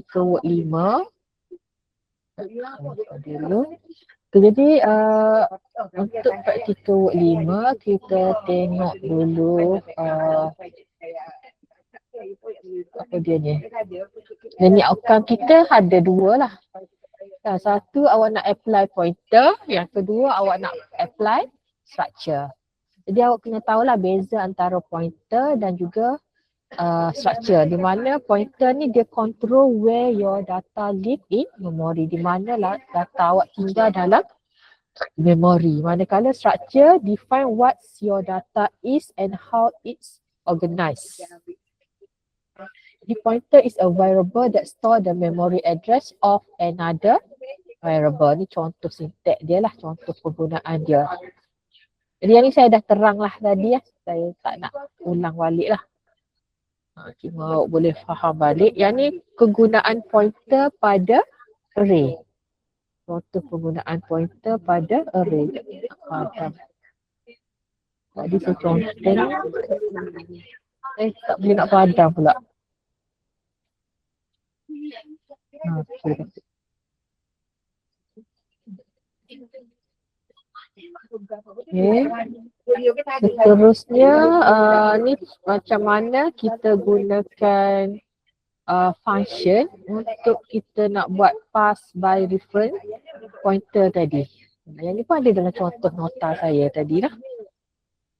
keyword 5. Dulu. Jadi untuk practical 5 kita tengok dulu apa dia ni. Learning outcome kita ada dua lah. Satu awak nak apply pointer, yang kedua awak nak apply structure. Jadi awak kena tahulah beza antara pointer dan juga structure, di mana pointer ni dia control where your data live in memory, di mana lah data awak tinggal dalam memory. Manakala structure define what your data is and how it's organized. The pointer is a variable that store the memory address of another variable. Ni contoh sintak dia lah, contoh penggunaan dia. Jadi yang ni saya dah terang lah tadi ya. Saya tak nak ulang balik lah. Cuma boleh faham balik. Yang ni kegunaan pointer pada array. Contoh penggunaan pointer pada array. Tadi saya contoh. Tak boleh nak padam pula. Okay. Seterusnya ni macam mana kita gunakan function untuk kita nak buat pass by reference pointer tadi. Yang ni pun ada dalam contoh nota saya tadi lah.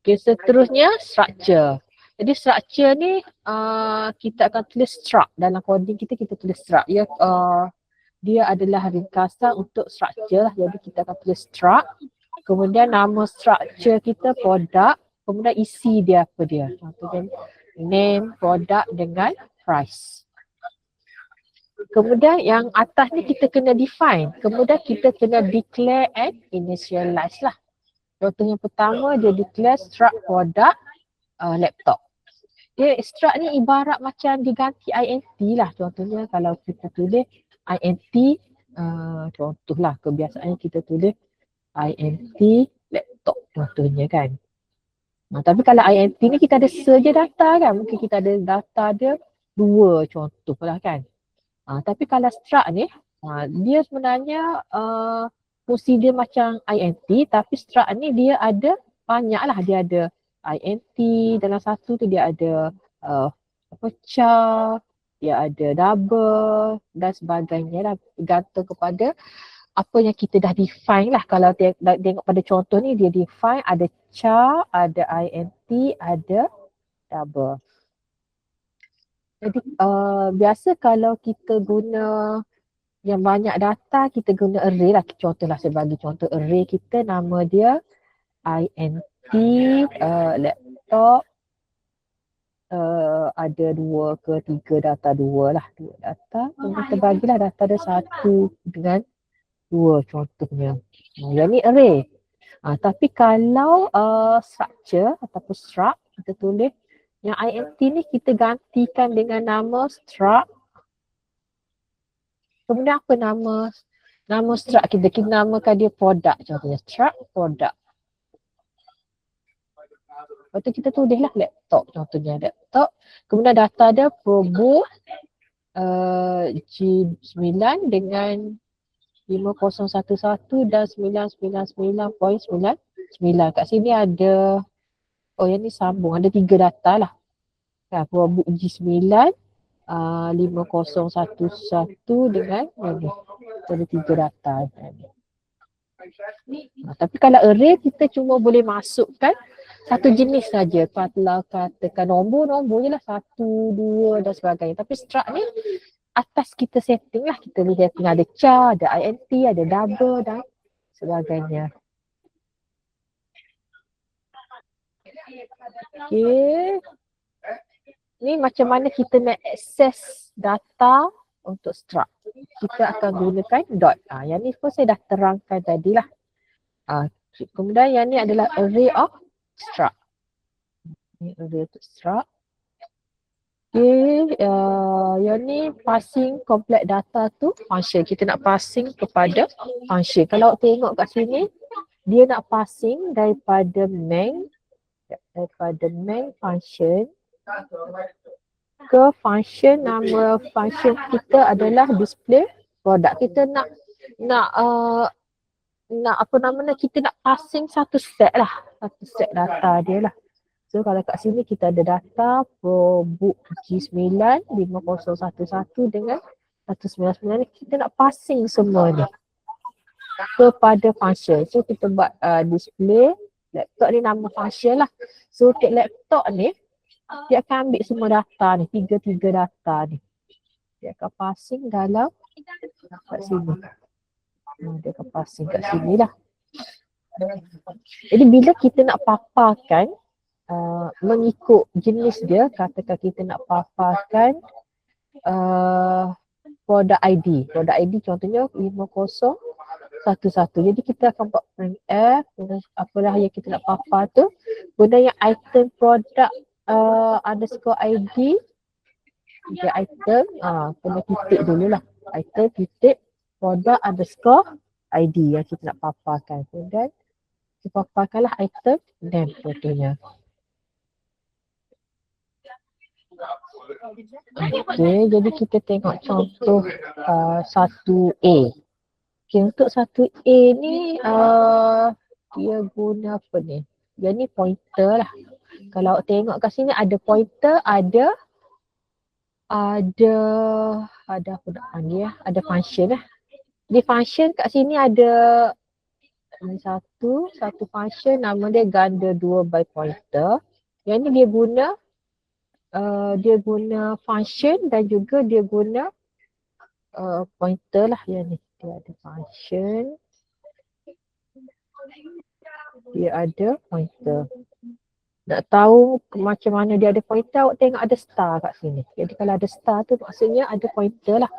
Okay, seterusnya structure. Jadi structure ni kita akan tulis struct. Dalam coding kita tulis struct. Ya, dia adalah ringkasan untuk structure lah. Jadi kita akan tulis struct. Kemudian nama structure kita product. Kemudian isi dia apa dia. Contohnya name, product dengan price. Kemudian yang atas ni kita kena define. Kemudian kita kena declare and initialize lah. Contoh yang pertama dia declare struct product laptop. Dia struct ni ibarat macam diganti int lah. Contohnya kalau kita tulis int, contohlah kebiasaannya kita tulis int laptop contohnya kan. Tapi kalau int ni kita ada saja data kan. Mungkin kita ada data dia 2 contoh lah kan. Tapi kalau struct ni dia sebenarnya fungsi dia macam int, tapi struct ni dia ada banyak lah. Dia ada int, dalam satu tu dia ada char, dia ada double dan sebagainya lah. Bergantung kepada apa yang kita dah define lah. Kalau tengok pada contoh ni dia define ada char, ada int, ada double. Jadi biasa kalau kita guna yang banyak data, kita guna array lah. Contohlah saya bagi contoh array kita, nama dia int laptop, ada 2 ke 3 data, 2 lah, 2 data. Kemudian kita bagilah data dia 1 dengan 2 contohnya. Yang ni array. Tapi kalau structure ataupun struct, kita tulis yang int ni kita gantikan dengan nama struct. Kemudian apa nama struct kita? Kita namakan dia product contohnya. Struct product. Lepas tu kita tulislah laptop contohnya. Laptop. Kemudian data dia probo G9 dengan 5011 dan 999.99. Kat sini ada, yang ni sambung, ada 3 data lah. Probo G9, 5011 dengan ni. Ada 3 data. Tapi kalau array kita cuma boleh masukkan satu jenis saja. Kalau katakan nombor je lah, 1, 2 dan sebagainya. Tapi struct ni atas kita setting lah. Kita lihat ada char, ada int, ada double dan sebagainya. Okay. Ni macam mana kita nak akses data untuk struct. Kita akan gunakan dot. Yang ni pun saya dah terangkan tadi lah. Kemudian yang ni adalah array of struct. Ni array untuk struct. Okay, yang ni passing complete data tu function. Kita nak passing kepada function. Kalau tengok kat sini, dia nak passing daripada main function ke function, nama function kita adalah display produk. Kita nak apa namanya, kita nak passing satu set data dia lah. So kalau kat sini kita ada data book G9 5011 dengan 199 ni, kita nak passing semua ni kepada function. So kita buat display laptop ni, nama function lah. So laptop ni dia akan ambil semua data ni, tiga data ni. Dia akan passing dalam kat sini. Dia akan passing kat sini lah. Jadi bila kita nak paparkan mengikut jenis dia, katakan kita nak paparkan produk ID. Produk ID contohnya 5011. Jadi kita akan buat printf, apalah yang kita nak papar tu. Benda yang item produk underscore ID. Dia item, kena titik dulu lah. Item titik produk underscore ID yang kita nak paparkan. Kemudian kita paparkanlah item name contohnya. Okay, jadi kita tengok contoh 1A. Okay, untuk 1A ni dia guna apa ni? Dia ni pointer lah. Kalau awak tengok kat sini ada pointer, ada apa nak panggil ya? Ada function lah. Di function kat sini ada satu function, nama dia ganda 2 by pointer. Yang ni dia guna function dan juga dia guna pointer lah. Yang ni dia ada function, dia ada pointer. Nak tahu macam mana dia ada pointer, awak tengok ada star kat sini. Jadi kalau ada star tu maksudnya ada pointer lah.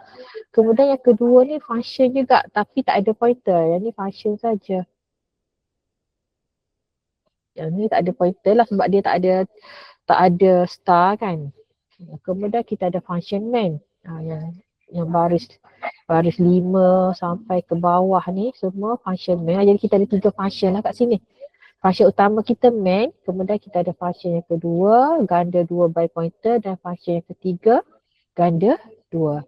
Kemudian yang kedua ni function juga tapi tak ada pointer. Yang ni function saja. Yang ni tak ada pointer lah sebab dia tak ada star kan. Kemudian kita ada function main. Yang baris 5 sampai ke bawah ni semua function main. Jadi kita ada 3 function lah kat sini. Function utama kita main, kemudian kita ada function yang kedua ganda 2 by pointer dan function yang ketiga ganda 2.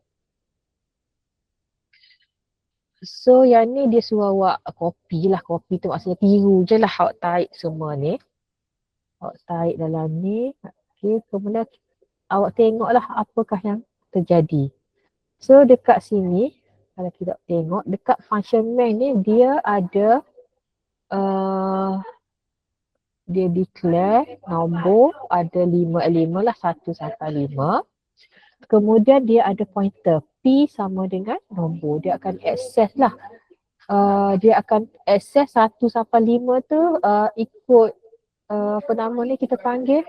So yang ni dia suruh awak copy lah. Copy tu maksudnya tiru je lah. Awak tarik semua ni. Awak tarik dalam ni. Okay, kemudian awak tengoklah apakah yang terjadi. So dekat sini, kalau kita tengok dekat function main ni dia ada dia declare nombor, ada 5 elemen lah, 1 sampai 5. Kemudian dia ada pointer P sama dengan nombor. Dia akan access lah. Dia akan access 1 sampai 5 tu ikut apa nama ni kita panggil,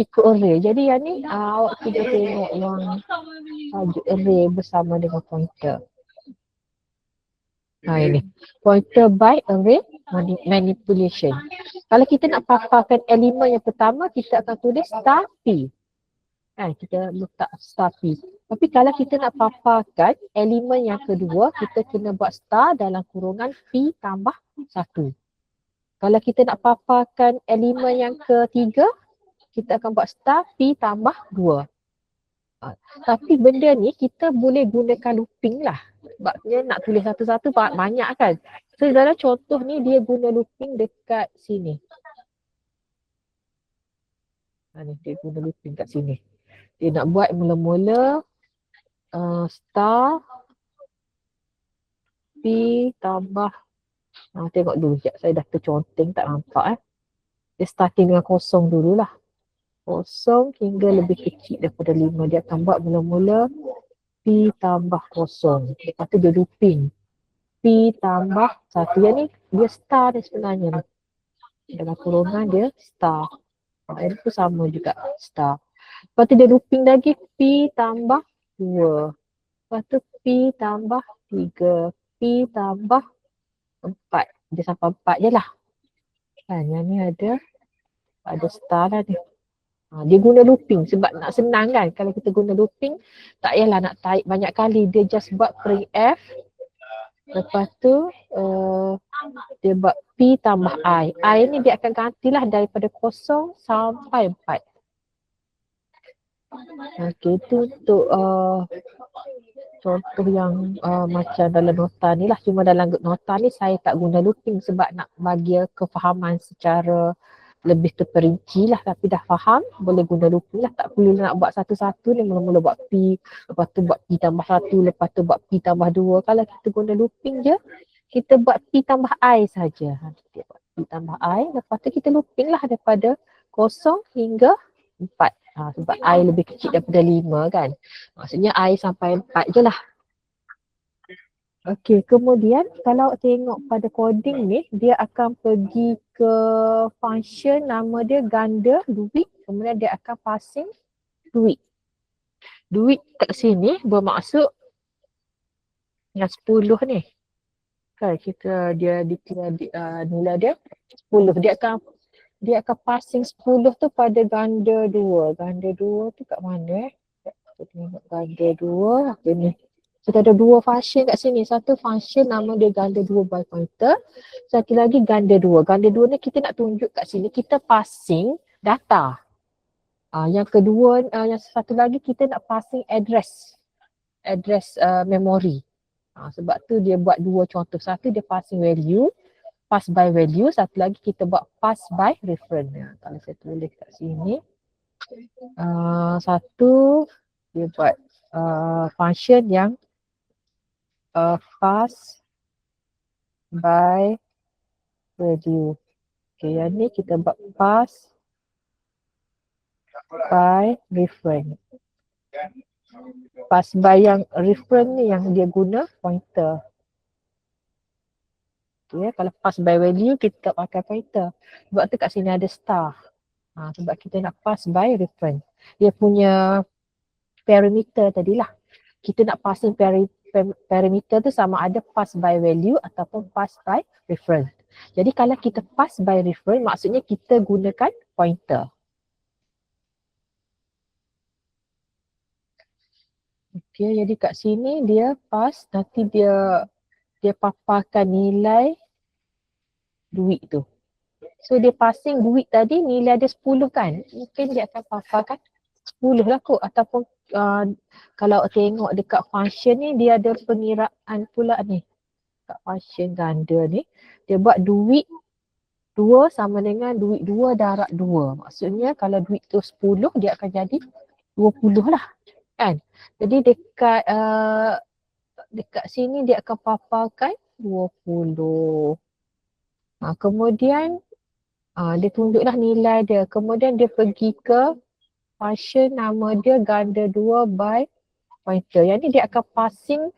ikut array. Jadi yang ni awak kita tengok yang array bersama dengan pointer. Ini pointer by array manipulation. Kalau kita nak paparkan elemen yang pertama, kita akan tulis star P. Kita letak star P. Tapi kalau kita nak paparkan elemen yang kedua, kita kena buat star dalam kurungan P tambah 1. Kalau kita nak paparkan elemen yang ketiga, kita akan buat star P tambah 2. Tapi benda ni kita boleh gunakan looping lah. Sebabnya nak tulis satu-satu banyak kan. So dalam contoh ni dia guna looping dekat sini. Dia guna looping kat sini. Dia nak buat mula-mula star P tambah tengok dulu sekejap, saya dah terconteng tak nampak Dia starting dengan kosong dululah. Kosong hingga lebih kecil daripada 5. Dia akan buat mula-mula P tambah kosong. Lepas tu dia looping. P tambah 1. Yang ni dia star dia sebenarnya ni. Dalam kurungan dia star. Yang tu sama juga star. Lepas tu dia looping lagi P tambah 2. Lepas tu P tambah 3. P tambah 4. Dia sampai 4 je lah. Yang ni ada star lah dia. Dia guna looping sebab nak senang kan. Kalau kita guna looping, tak payahlah nak type banyak kali. Dia just buat printf. Lepas tu, dia buat P tambah I. I ni dia akan gantilah daripada 0 sampai 4. Okey, itu untuk contoh yang macam dalam nota ni lah. Cuma dalam nota ni saya tak guna looping sebab nak bagi kefahaman secara lebih terperinci lah. Tapi dah faham, boleh guna looping lah. Tak perlu nak buat satu-satu ni, mula-mula buat P, lepas tu buat P tambah 1, lepas tu buat P tambah 2. Kalau kita guna looping je, kita buat P tambah I saja. Kita buat P tambah I, lepas tu kita looping lah daripada 0 hingga 4. Sebab I lebih kecil daripada 5 kan. Maksudnya I sampai 4 je lah. Okey, kemudian kalau tengok pada coding ni, dia akan pergi ke function nama dia ganda duit. Kemudian dia akan passing duit. Duit kat sini bermaksud yang 10 ni. Kan kita dia declare nilai dia 10. Dia akan passing 10 tu pada ganda 2. Ganda 2 tu kat mana Kita tengok ganda 2. Okay, ni. Kita ada dua function kat sini. Satu function nama dia ganda 2 by pointer. Satu lagi ganda 2. Ganda 2 ni kita nak tunjuk kat sini. Kita passing data. Yang kedua, yang satu lagi kita nak passing address. Address memory. Sebab tu dia buat dua contoh. Satu dia passing value. Pass by value. Satu lagi kita buat pass by reference. Kalau saya tulis kat sini. Satu dia buat function yang pass by value. Okay, yang ni kita buat pass by reference. Pass by yang reference ni yang dia guna pointer. Okay, kalau pass by value kita tak pakai pointer. Sebab tu kat sini ada star. Sebab kita nak pass by reference. Dia punya parameter tadilah. Kita nak passing parameter tu sama ada pass by value ataupun pass by reference. Jadi kalau kita pass by reference maksudnya kita gunakan pointer. Okay, jadi kat sini dia pass, nanti dia paparkan nilai duit tu. So dia passing duit tadi nilai dia 10 kan. Mungkin dia akan paparkan 10 lah kot. Ataupun kalau tengok dekat function ni dia ada pengiraan pula ni. Dekat function ganda ni. Dia buat duit 2 sama dengan duit 2 darab 2. Maksudnya kalau duit tu 10 dia akan jadi 20 lah. Kan? Jadi dekat sini dia akan paparkan 20. Kemudian dia tunjuklah nilai dia. Kemudian dia pergi ke function nama dia ganda 2 by pointer. Yang ni dia akan passing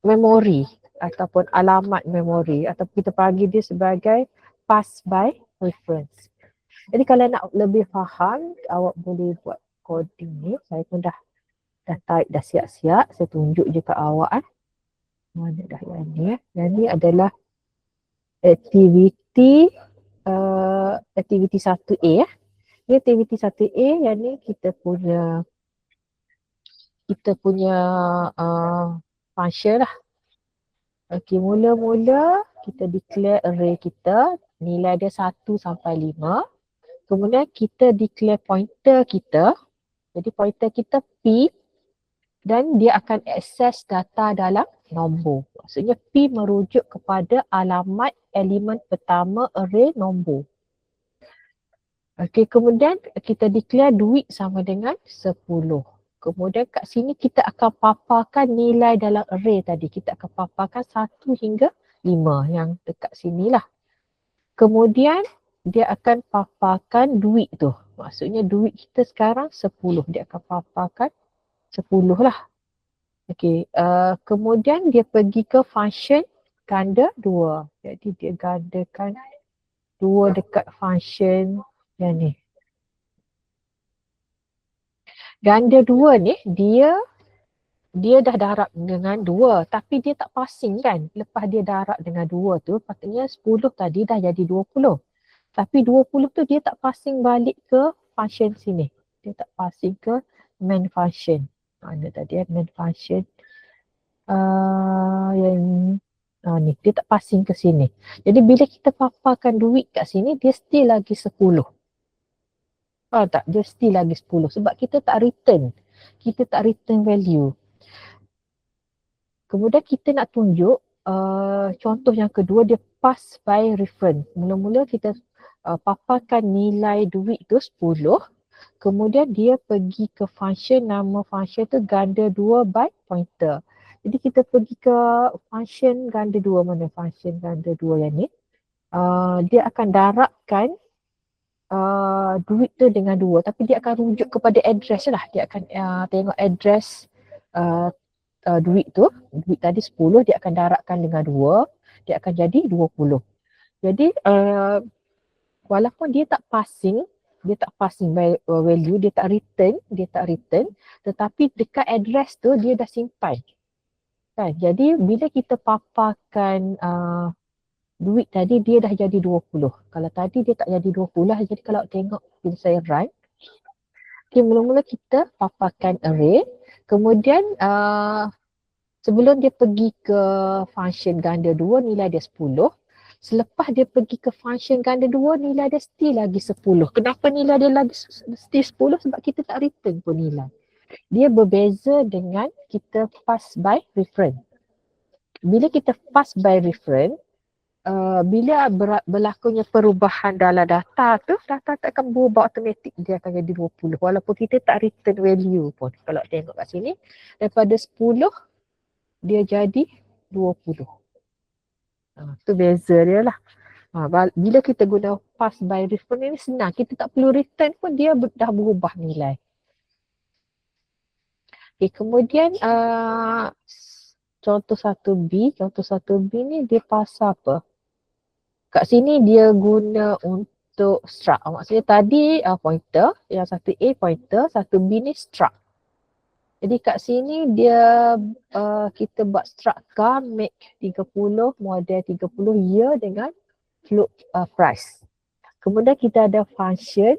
memori ataupun alamat memori ataupun kita panggil dia sebagai pass by reference. Jadi kalau nak lebih faham, awak boleh buat coding ni. Saya pun dah type dah siap-siap. Saya tunjuk je kat awak. Mana dah yang ni. Yang ni adalah aktiviti 1A. Ni aktiviti 1A yang ni kita punya function lah. Okey, mula-mula kita declare array kita, nilai dia 1 sampai 5. Kemudian kita declare pointer kita. Jadi pointer kita P dan dia akan akses data dalam nombor. Maksudnya P merujuk kepada alamat elemen pertama array nombor. Okey, kemudian kita declare duit sama dengan 10. Kemudian kat sini kita akan paparkan nilai dalam array tadi. Kita akan paparkan 1 hingga 5 yang dekat sini lah. Kemudian dia akan paparkan duit tu. Maksudnya duit kita sekarang 10. Dia akan paparkan 10 lah. Okey, kemudian dia pergi ke function ganda 2. Jadi dia gandakan 2 dekat function yang ni. Ganda 2 ni dia dah darab dengan 2 tapi dia tak passing kan. Lepas dia darab dengan 2 tu patutnya 10 tadi dah jadi 20. Tapi 20 tu dia tak passing balik ke function sini. Dia tak passing ke main function. Mana tadi main function. Ni dia tak passing ke sini. Jadi bila kita paparkan duit kat sini dia still lagi 10. Tak, dia still lagi 10 sebab kita tak return. Kita tak return value. Kemudian kita nak tunjuk contoh yang kedua, dia pass by reference. Mula-mula kita paparkan nilai duit tu 10. Kemudian dia pergi ke function, nama function tu ganda 2 by pointer. Jadi kita pergi ke function ganda 2, mana function ganda 2 yang ni. Dia akan darabkan duit tu dengan 2, tapi dia akan rujuk kepada address lah. Dia akan tengok address duit tu. Duit tadi 10, dia akan darabkan dengan 2, dia akan jadi 20. Jadi walaupun dia tak passing by value, dia tak return, tetapi dekat address tu dia dah simpan. Kan? Jadi bila kita paparkan duit tadi, dia dah jadi 20. Kalau tadi dia tak jadi 20 lah. Jadi kalau tengok bila saya run, mula-mula kita paparkan array, kemudian sebelum dia pergi ke function ganda 2, nilai dia 10. Selepas dia pergi ke function ganda 2, nilai dia still lagi 10. Kenapa nilai dia lagi still 10? Sebab kita tak return pun nilai. Dia berbeza dengan kita pass by reference. Bila kita pass by reference, bila berlakunya perubahan dalam data tu, data tak akan berubah automatik, dia akan jadi 20 walaupun kita tak return value pun. Kalau tengok kat sini, daripada 10 dia jadi 20. Tu beza dia lah. Bila kita guna pass by reference ni senang, kita tak perlu return pun dia dah berubah nilai. Okay, kemudian contoh 1B ni dia pasal apa? Kat sini dia guna untuk struct. Maksudnya tadi pointer, yang satu A pointer, satu B ni struct. Jadi kat sini dia kita buat struct car make 30, model 30 year dengan float price. Kemudian kita ada function.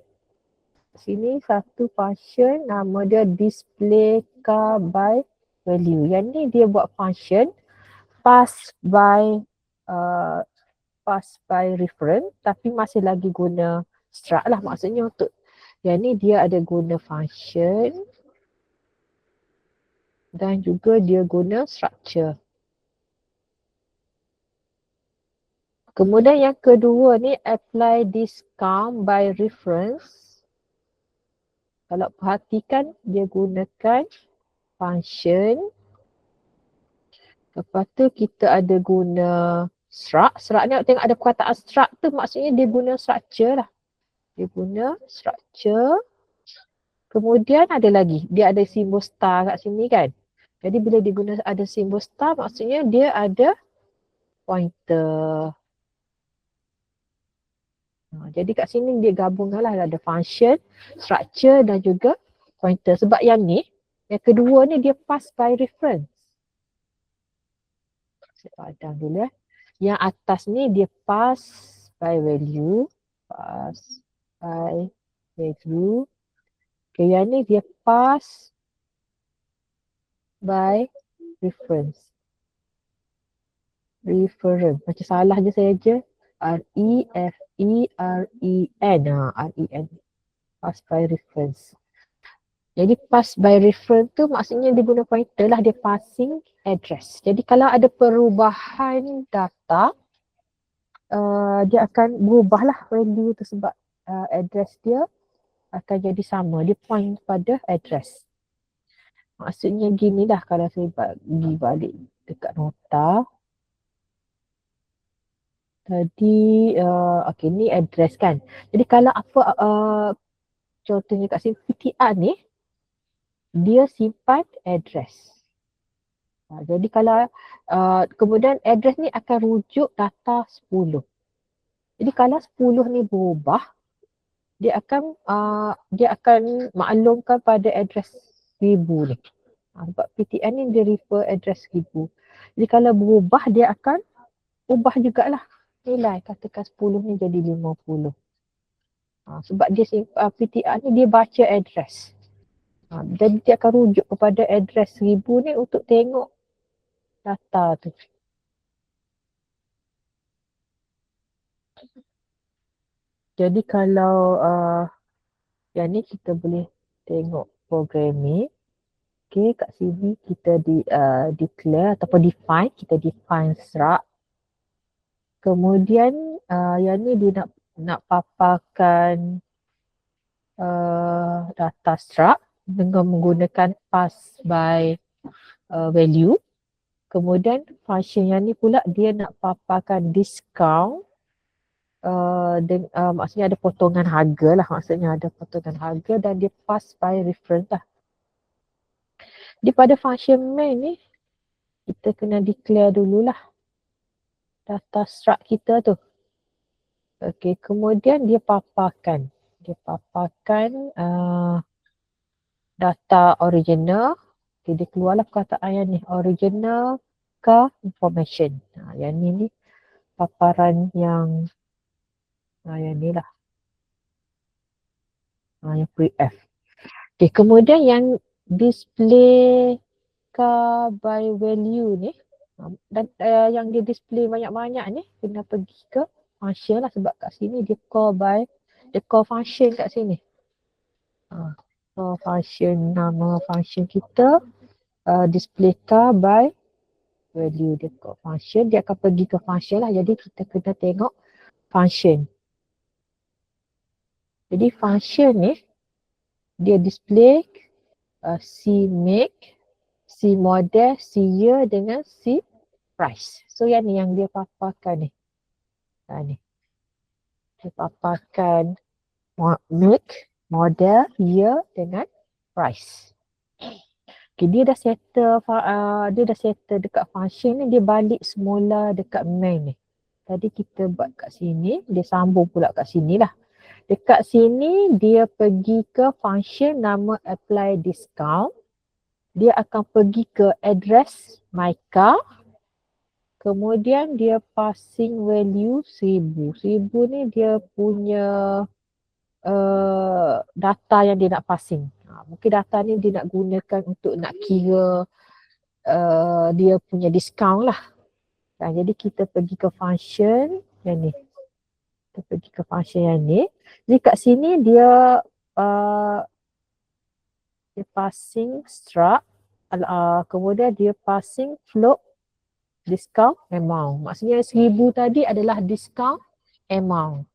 Sini satu function nama dia display car by value. Yang ni dia buat function pass by reference, tapi masih lagi guna struct lah. Maksudnya untuk yang ni dia ada guna function dan juga dia guna structure. Kemudian yang kedua ni apply discount by reference. Kalau perhatikan dia gunakan function. Lepas tu kita ada guna struct. Struct ni tengok ada perkataan struct tu, maksudnya dia guna structure lah. Dia guna structure. Kemudian ada lagi, dia ada simbol star kat sini kan. Jadi bila dia guna ada simbol star, maksudnya dia ada pointer. Jadi kat sini dia gabungkan lah, ada function, structure dan juga pointer. Sebab yang ni, yang kedua ni dia pass by reference. Saya padam dulu ya. Yang atas ni dia pass by value. Pass by value. Okay, yang ni dia pass by reference. Reference. Macam salah je saya je. R-E-F-E-R-E-N. R-E-N. Pass by reference. Jadi pass by reference tu maksudnya dia guna pointer lah, dia passing address. Jadi kalau ada perubahan data, dia akan berubah lah value tu sebab address dia akan jadi sama. Dia point pada address. Maksudnya gini lah kalau saya pergi balik dekat nota. Tadi, okay ni address kan. Jadi kalau apa, contohnya kat sini PTR ni, dia simpan address. Jadi kalau kemudian address ni akan rujuk data 10. Jadi kalau 10 ni berubah, dia akan maklumkan pada address 1000 ni. Sebab PTR ni dia refer address 1000. Jadi kalau berubah, dia akan ubah jugalah nilai. Katakan 10 ni jadi 50. Sebab dia PTR ni dia baca address. Jadi dia akan rujuk kepada address 1000 ni untuk tengok data tu. Jadi kalau Yang ni kita boleh tengok programming. Okay, kat sini kita declare ataupun define. Kita define struct. Kemudian yang ni dia nak paparkan data struct dengan menggunakan pass by value. Kemudian function yang ni pula dia nak paparkan discount. Maksudnya ada potongan harga lah. Maksudnya ada potongan harga dan dia pass by reference lah. Di pada function main ni kita kena declare dululah data struct kita tu. Okey, kemudian dia paparkan data original. Okay, dia keluarlah perkataan yang ni, original car information. Yang ni paparan yang ni lah. Yang pre-F. Okay, kemudian yang display car by value ni dan yang dia display banyak-banyak ni kena pergi ke function lah, sebab kat sini dia call function kat sini. Function, nama function kita display car by value, dia call function, dia akan pergi ke function lah. Jadi kita kena tengok function. Jadi function ni dia display C make, C model, C year dengan C price. So yang ni yang dia paparkan ni. Ni. Dia paparkan make, model, year dengan price. Okay, dia dah settle dekat function ni, dia balik semula dekat main ni. Tadi kita buat kat sini, dia sambung pula kat sini lah. Dekat sini dia pergi ke function nama apply discount. Dia akan pergi ke address my car. Kemudian dia passing value 1000. 1000 ni dia punya data yang dia nak passing. Mungkin data ni dia nak gunakan untuk nak kira dia punya discount lah. Jadi kita pergi ke function yang ni. Kita pergi ke function yang ni. Jadi kat sini dia passing struct, kemudian dia passing float discount amount. Maksudnya 1000 tadi adalah discount amount.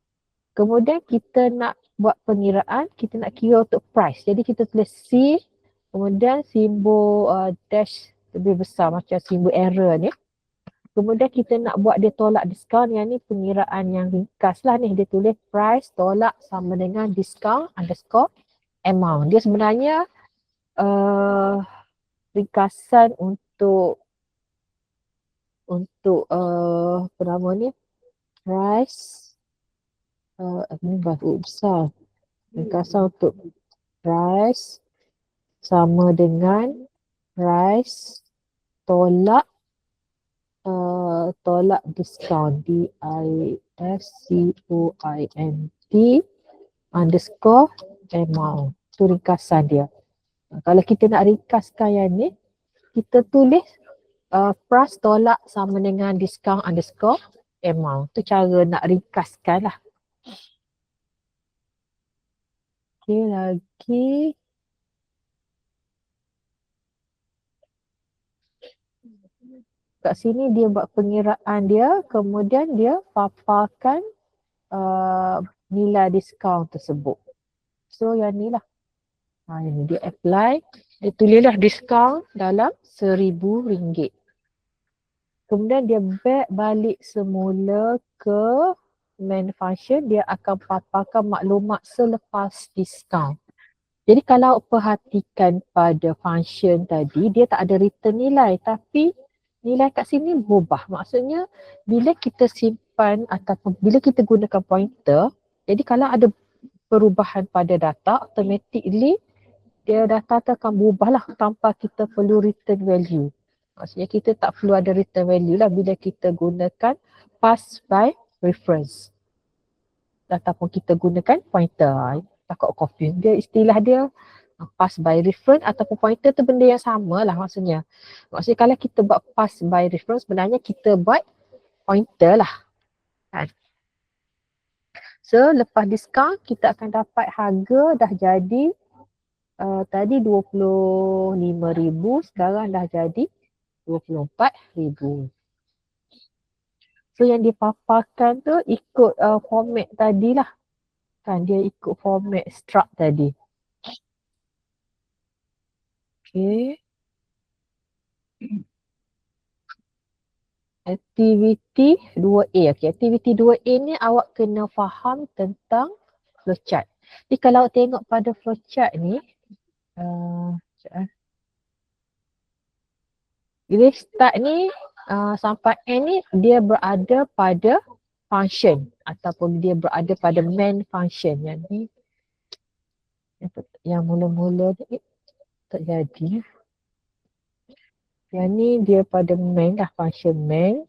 Kemudian kita nak buat pengiraan, kita nak kira untuk price. Jadi kita tulis C, kemudian simbol dash lebih besar macam simbol error ni. Kemudian kita nak buat dia tolak diskaun, yang ni pengiraan yang ringkas lah ni. Dia tulis price tolak sama dengan discount underscore amount. Dia sebenarnya ringkasan untuk apa nama ni, price ini baru besar. Ringkasan untuk price sama dengan price tolak discount, discount underscore amount. Itu ringkasan dia. Kalau kita nak ringkaskan yang ni, kita tulis price tolak sama dengan discount underscore amount. Itu cara nak ringkaskan lah. Okay, lagi. Kat sini dia buat pengiraan dia, kemudian dia paparkan nilai diskaun tersebut. So yang ni lah. Yang ni dia apply, dia tulislah diskaun dalam RM1,000. Kemudian dia back balik semula ke main function, dia akan paparkan maklumat selepas diskaun. Jadi kalau perhatikan pada function tadi, dia tak ada return nilai, tapi nilai kat sini berubah. Maksudnya bila kita simpan ataupun bila kita gunakan pointer, jadi kalau ada perubahan pada data, automatically dia data tu akan berubah lah tanpa kita perlu return value. Maksudnya kita tak perlu ada return value lah bila kita gunakan pass by reference. Ataupun kita gunakan pointer. Takut confuse. Dia istilah dia pass by reference ataupun pointer tu benda yang sama lah maksudnya. Maksudnya kalau kita buat pass by reference, sebenarnya kita buat pointer lah. So lepas diskaun kita akan dapat harga dah jadi tadi 25,000, sekarang dah jadi 24,000. So yang dipaparkan tu ikut format tadilah. Kan dia ikut format struct tadi. Okay. Aktiviti 2A. Okay. Aktiviti 2A ni awak kena faham tentang flowchart. Jadi kalau awak tengok pada flowchart ni, jadi start ni sampai end ni dia berada pada function ataupun dia berada pada main function. Yang ni yang mula-mula ni tak jadi. Yang ni dia pada main dah, function main.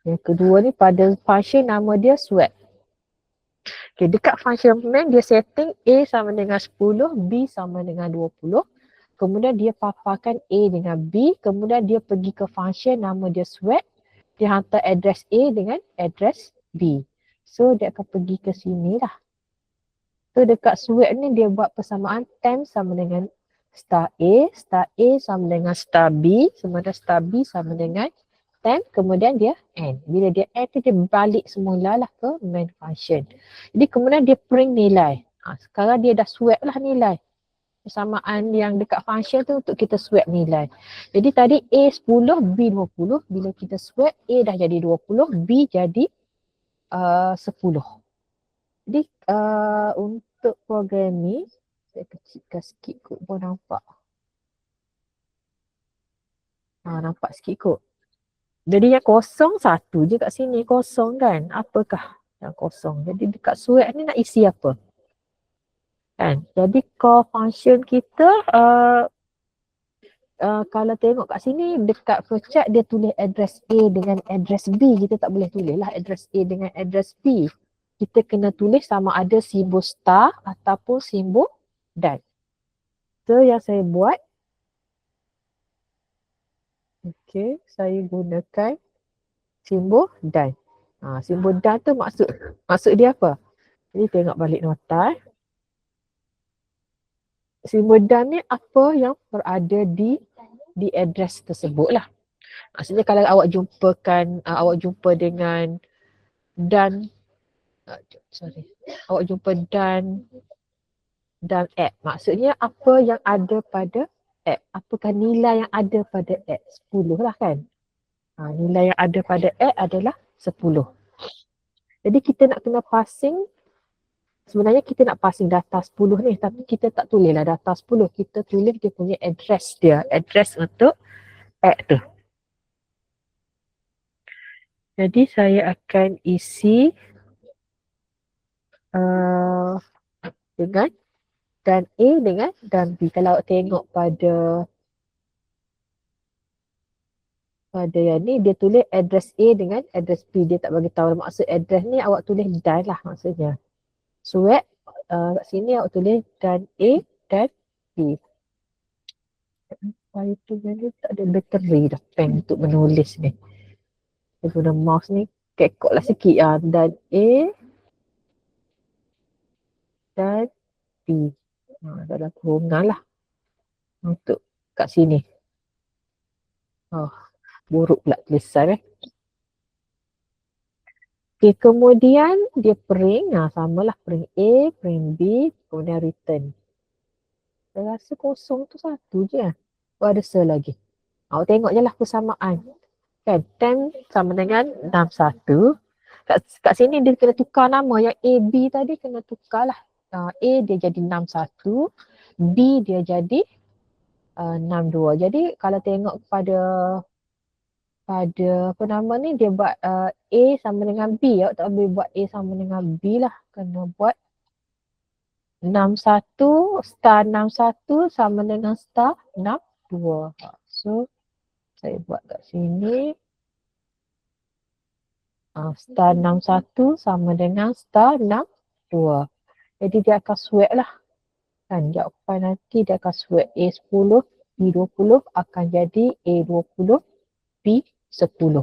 Yang kedua ni pada function nama dia sweat. Okay, dekat function main dia setting A sama dengan 10, B sama dengan 20. Kemudian dia paparkan A dengan B. Kemudian dia pergi ke function nama dia sweat. Dia hantar address A dengan address B. So dia akan pergi ke sini lah. So dekat sweat ni dia buat persamaan temp sama dengan star A sama dengan star B, sementara star B sama dengan temp, kemudian dia end. Bila dia end tu dia balik semula lah ke main function. Jadi kemudian dia print nilai. Sekarang dia dah sweat lah nilai. Persamaan yang dekat function tu untuk kita sweat nilai. Jadi tadi A 10, B 20. Bila kita sweat A dah jadi 20, B jadi 10. Jadi untuk program ni saya kecilkan sikit kot pun nampak. Nampak sikit kot. Jadi yang kosong satu je kat sini, kosong kan? Apakah yang kosong? Jadi dekat sweat ni nak isi apa? Kan? Jadi core function kita kalau tengok kat sini dekat flowchart dia tulis address A dengan address B. Kita tak boleh tulis lah address A dengan address B. Kita kena tulis sama ada simbol star ataupun simbol dan. So yang saya buat, okay, saya gunakan simbol dan. Simbol dan tu maksud dia apa? Jadi tengok balik nota. Simbol dan ni apa yang berada di address tersebut lah. Maksudnya kalau awak jumpa dengan dan awak jumpa dan app. Maksudnya apa yang ada pada app. Apakah nilai yang ada pada app? 10 lah kan. Nilai yang ada pada app adalah 10. Jadi kita nak kena passing. Sebenarnya kita nak passing data 10 ni. Tapi kita tak tulis lah data 10. Kita tulis dia punya address dia. Address untuk app tu. Jadi saya akan isi dengan dan A dengan dan B. Kalau awak tengok pada yang ni dia tulis address A dengan address B. Dia tak bagi tahu maksud address ni awak tulis dan lah maksudnya. Sweat kat sini awak tulis dan A dan B. Saya tu jadi tak ada bateri dah pen untuk menulis ni. Saya guna mouse ni kekok lah sikit dan A dan B. Dalam kurungan lah untuk kat sini. Buruk pula tulisan Okay, kemudian dia print, samalah print A, print B, kemudian return. Saya rasa kosong tu satu je. Ada sel lagi. Awak tengok je lah persamaan. Kan, 10 sama dengan 61. Kat sini dia kena tukar nama. Yang A, B tadi kena tukar lah. A dia jadi 61, B dia jadi 62. Jadi kalau tengok pada apa nama ni dia buat A sama dengan B. Awak tak boleh buat A sama dengan B lah. Kena buat 61 star 61 sama dengan star 62. So saya buat kat sini star 61 sama dengan star 62. Jadi dia akan sweat lah. Kan jawapan nanti dia akan sweat A10, B20 akan jadi A20, B10.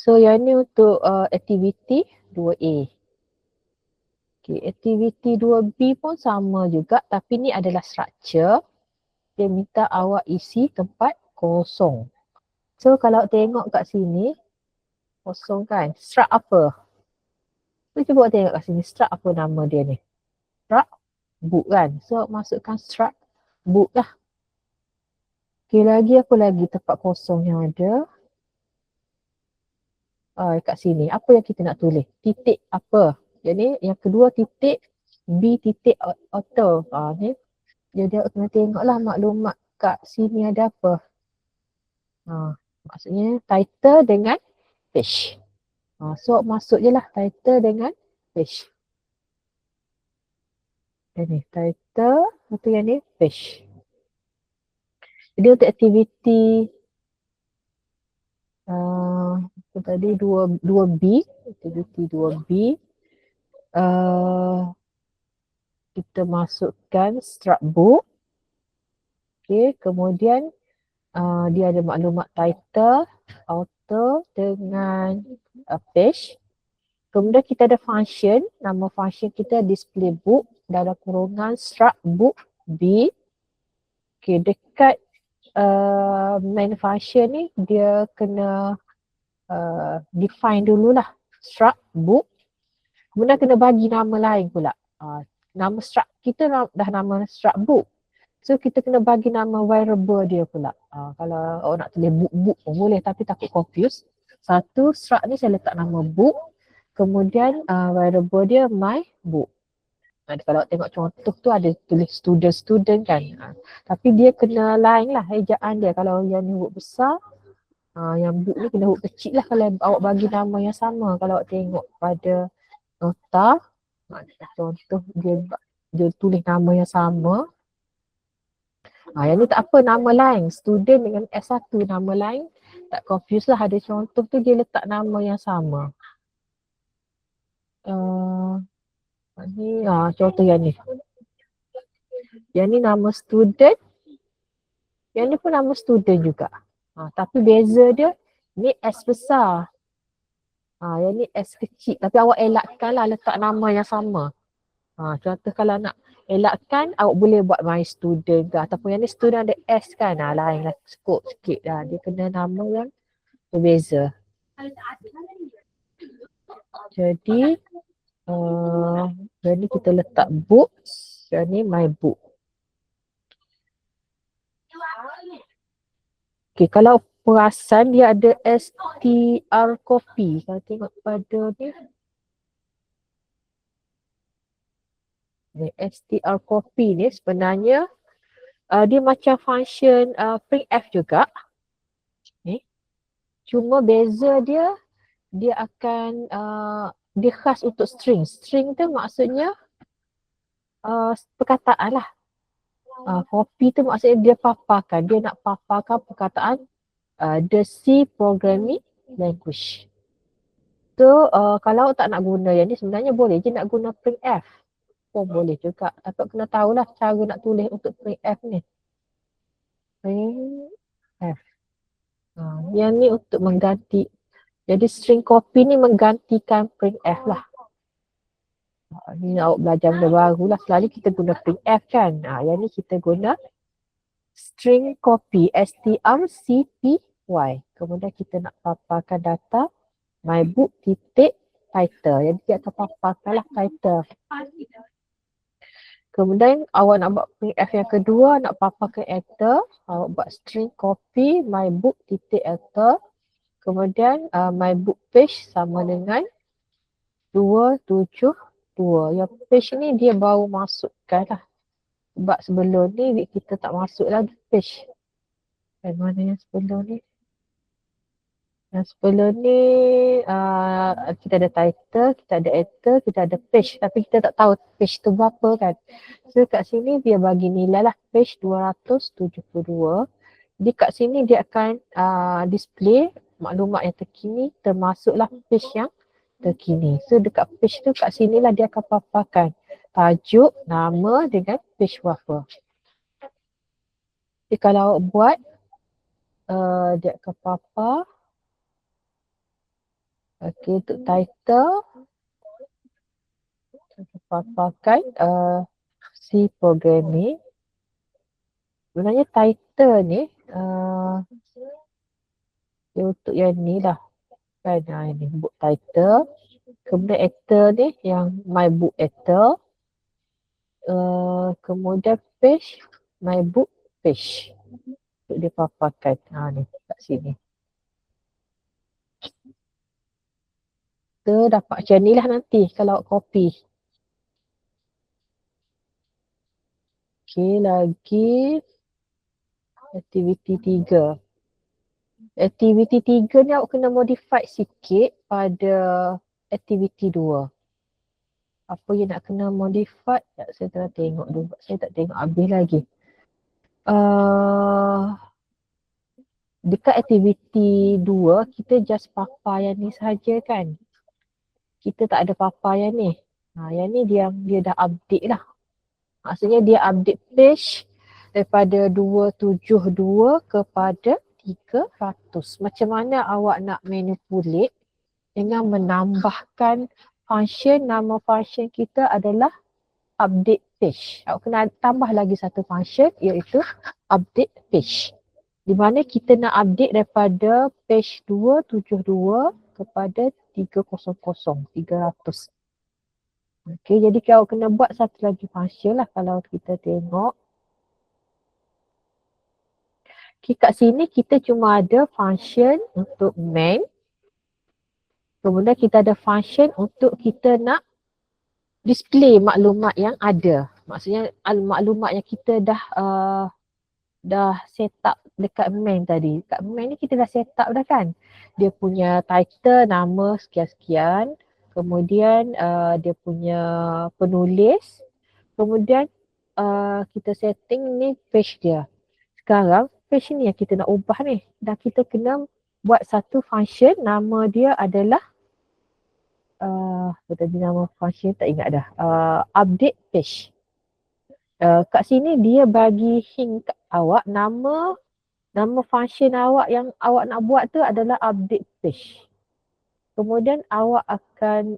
So yang ni untuk aktiviti 2A. Okay, aktiviti 2B pun sama juga tapi ni adalah structure. Dia minta awak isi tempat kosong. So kalau tengok kat sini, kosong kan? Struct apa? So cuba tengok kat sini, struct apa nama dia ni? Struct book kan? So masukkan struct book lah. Okay, lagi apa lagi tempat kosong yang ada? Kat sini, apa yang kita nak tulis? Titik apa? Jadi yang kedua titik B titik auto. Ni jadi awak kena tengoklah maklumat kat sini ada apa. Maksudnya title dengan page. So masuk je lah title dengan page. Yang ni title, lepas yang ni page. Jadi untuk aktiviti tadi 2B, aktiviti 2B, kita masukkan struct book. Okay, kemudian dia ada maklumat title, author dengan page. Kemudian kita ada function, nama function kita display book dalam kurungan struct book B. Okay, dekat main function ni dia kena define dululah struct book. Kemudian kena bagi nama lain pula. Nama struct kita dah nama struct book. So kita kena bagi nama variable dia pula. Kalau awak nak tulis book pun boleh tapi takut confuse. Satu struct ni saya letak nama book. Kemudian variable dia my book. Kalau tengok contoh tu ada tulis student kan. Tapi dia kena lain lah ejaan dia. Kalau yang ni huruf besar, yang book ni kena huruf kecil lah kalau awak bagi nama yang sama. Kalau awak tengok pada nota, contoh dia tulis nama yang sama. Yang ni tak apa, nama lain. Student dengan S1 nama lain. Tak confuse lah, ada contoh tu dia letak nama yang sama. Ni contoh yang ni. Yang ni nama student. Yang ni pun nama student juga. Tapi beza dia, ni S besar. Yang ni S kecil. Tapi awak elakkan lah letak nama yang sama. Contoh kalau nak elakkan, awak boleh buat my student ke. Ataupun yang ni student ada S kan. Lain lah, skop sikit lah. Dia kena nama yang berbeza. Jadi, jadi kita letak books. Yang ni my book. Okay, kalau perasan dia ada str copy. Kalau tengok pada ni str copy ni sebenarnya dia macam function printf juga. Ni. Cuma beza dia akan dia khas untuk string. String tu maksudnya perkataan lah. Copy tu maksudnya dia paparkan. Dia nak paparkan perkataan the C programming language. So kalau tak nak guna yang ni sebenarnya boleh je nak guna printf. Boleh juga. Tapi kena tahulah cara nak tulis untuk printf ni. Printf. Yang ni untuk mengganti. Jadi string copy ni menggantikan printf lah. Ni awak belajar benda baru lah. Selalu kita guna printf kan. Yang ni kita guna string copy. strcpy. Kemudian kita nak paparkan data my book titik title. Jadi dia akan paparkan lah title. Kemudian awak nak buat printf yang kedua, nak paparkan enter. Awak buat string copy my book titik enter. Kemudian my book page sama dengan 272. Yang page ni dia baru masukkan lah. Sebab sebelum ni kita tak masuk lagi page. Dan mana yang sebelum ni? Yang sebelum ni kita ada title, kita ada enter, kita ada page. Tapi kita tak tahu page tu berapa kan. So kat sini dia bagi nilai lah page 272. Jadi kat sini dia akan display maklumat yang terkini termasuklah page yang terkini. So dekat page tu kat sini lah dia akan paparkan tajuk, nama dengan page berapa. Jadi kalau awak buat dia akan papar Okey, untuk title pakai C programming. Sebenarnya title ni dia untuk yang ni lah kan. Ini book title. Kemudian actor ni yang my book actor. Kemudian page, my book page. Untuk dia paparkan. Ni kat sini. Kita dapat macam ni lah nanti kalau copy. Okey, lagi aktiviti 3. Aktiviti 3 ni awak kena modify sikit pada aktiviti 2. Apa yang nak kena modify? Saya tengah tengok dulu. Saya tak tengok habis lagi. Dekat aktiviti 2, kita just papa yang ni saja kan. Kita tak ada papa yang ni. Yang ni dia dah update lah. Maksudnya dia update page daripada 272 kepada 300. Macam mana awak nak manipulate dengan menambahkan function, nama function kita adalah update page. Awak kena tambah lagi satu function iaitu update page. Di mana kita nak update daripada page 272 kepada 300. Okey, jadi kalau kena buat satu lagi function lah kalau kita tengok. Okay, kat sini kita cuma ada function untuk main. Kemudian kita ada function untuk kita nak display maklumat yang ada. Maksudnya maklumat yang kita dah set up dekat main tadi. Dekat main ni kita dah set up dah kan. Dia punya title, nama sekian-sekian. Kemudian dia punya penulis. Kemudian kita setting ni page dia. Sekarang page ni yang kita nak ubah ni. Dan kita kena buat satu function, nama dia adalah tadi nama function tak ingat dah. Update page. Kat sini dia bagi hint kat awak nama function awak yang awak nak buat tu adalah update page. Kemudian awak akan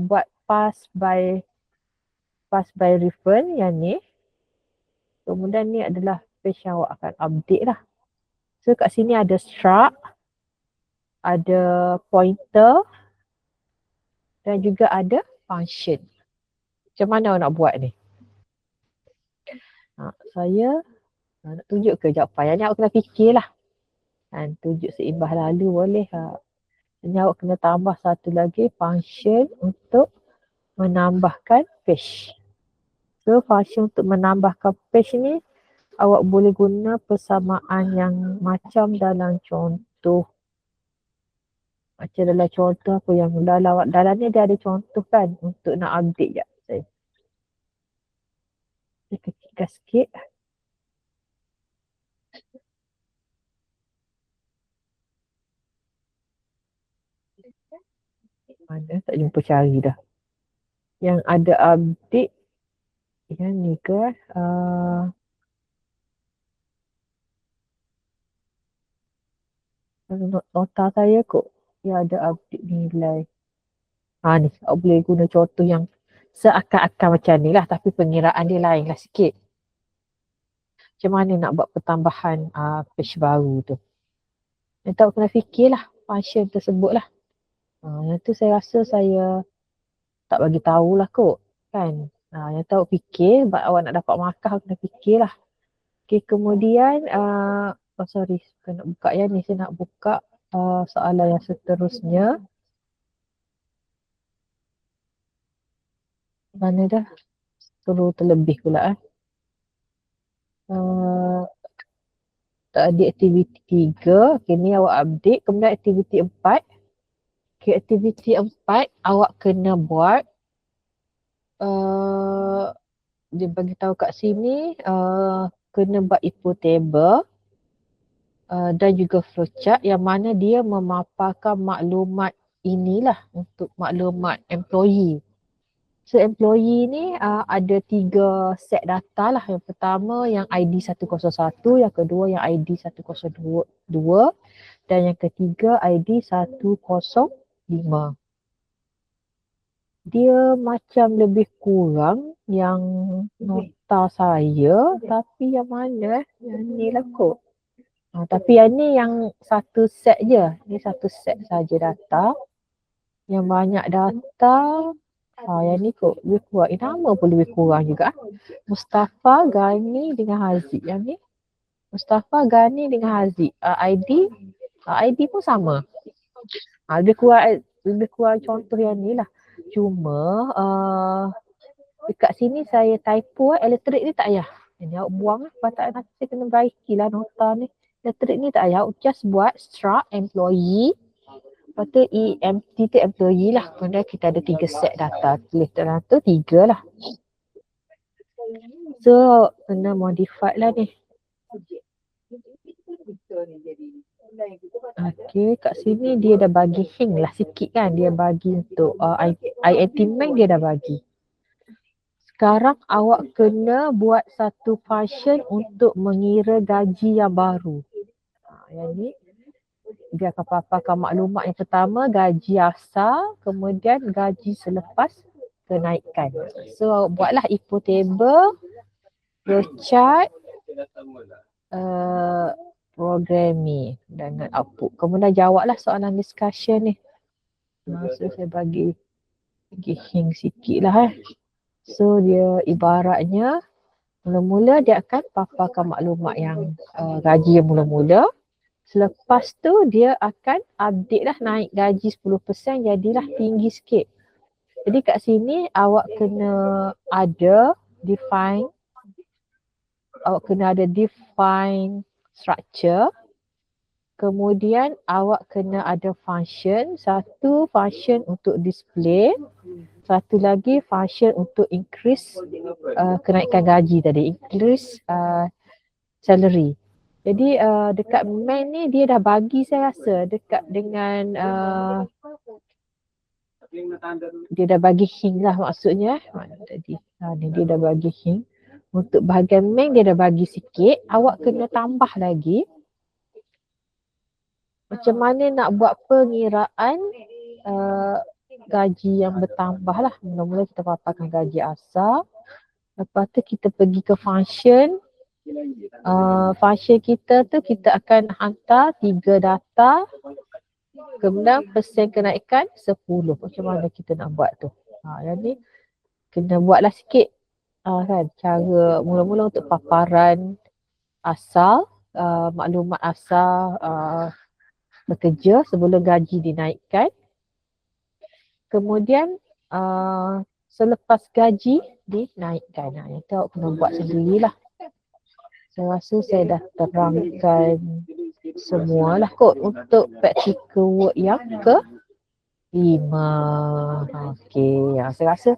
buat pass by reference yang ni. Kemudian ni adalah page yang awak akan update lah. So kat sini ada struct, ada pointer dan juga ada function. Macam mana awak nak buat ni? Saya nak tunjuk ke jawapan? Yang ni awak kena fikirlah. Tunjuk seimbah lalu boleh. Ini awak kena tambah satu lagi function untuk menambahkan page. So function untuk menambahkan page ni awak boleh guna persamaan yang macam dalam contoh. Macam dalam contoh apa yang dalam ni dia ada contoh kan untuk nak update je. Saya kecilkan sikit. Mana tak jumpa cari dah. Yang ada update yang ni ke nota saya kot yang ada update nilai. Ni awak boleh guna contoh yang seakan-akan macam ni lah tapi pengiraan dia lain lah sikit. Macam mana nak buat pertambahan page baru tu. Yang tak kena fikirlah function tersebut lah. Yang tu saya rasa saya tak bagi tahulah kot kan. Yang tahu fikir, awak nak dapat markah kena fikirlah. Okay, kemudian sorry, saya nak buka yang ni. Saya nak buka soalan yang seterusnya. Mana dah? Suruh terlebih pula Tadi aktiviti 3. Okay, ni awak update. Kemudian aktiviti 4. Okay, aktiviti 4 awak kena buat dia bagi tahu kat sini kena buat info table dan juga flowchart yang mana dia memaparkan maklumat inilah untuk maklumat employee. So employee ni ada 3 set data lah. Yang pertama yang ID 101, yang kedua yang ID 102 dan yang ketiga ID 103. 5. Dia macam lebih kurang yang nota saya, tapi yang mana yang ni lah kot. Tapi yang ni yang satu set je. Ni satu set saja data. Yang banyak data, yang ni kot lebih kurang. Nama pun lebih kurang juga. Mustafa, Gani dengan Haziq. Yang ni Mustafa, Gani dengan Haziq. ID pun sama. Lebih kurang contoh yang ni lah. Cuma dekat sini saya typo elektrik ni tak payah. Ini awak buang lah. Lepas tak nanti saya kena baiki lah nota ni. Elektrik ni tak payah. Just buat struct employee. Lepas tu EMT tu employee lah. Kemudian kita ada 3 set data. Tulis dalam tu 3 lah. So kena modify lah ni. Okay, kat sini dia dah bagi hint lah sikit kan. Dia bagi untuk INT Bank dia dah bagi. Sekarang awak kena buat satu function untuk mengira gaji yang baru. Yang ni dia akan paparkan maklumat yang pertama gaji asal, kemudian gaji selepas kenaikan. So awak buatlah info table, flowchart, programming dengan output. Kemudian jawablah soalan discussion ni. So saya bagi hint sikit lah. So dia ibaratnya mula-mula dia akan paparkan maklumat yang gaji yang mula-mula. Selepas tu dia akan update lah, naik gaji 10% jadilah tinggi sikit. Jadi kat sini awak kena ada define structure. Kemudian awak kena ada function. Satu function untuk display. Satu lagi function untuk increase kenaikan gaji tadi. Increase salary. Jadi dekat main ni dia dah bagi saya rasa dekat dengan dia dah bagi hint lah maksudnya. Mana tadi? Ni dia dah bagi hint. Untuk bahagian main dia dah bagi sikit. Awak kena tambah lagi. Macam mana nak buat pengiraan gaji yang bertambah lah. Mula-mula kita paparkan gaji asal. Lepas tu kita pergi ke function. Function kita tu kita akan hantar 3 data. Kemudian persen kenaikan 10. Macam mana kita nak buat tu? Yang ni kena buatlah sikit. Kan cara mula-mula untuk paparan asal, maklumat asal bekerja sebelum gaji dinaikkan. Kemudian selepas gaji dinaikkan. Itu awak kena buat sendirilah. Saya rasa saya dah terangkan semualah kot untuk practical work yang ke-5. Okey, saya rasa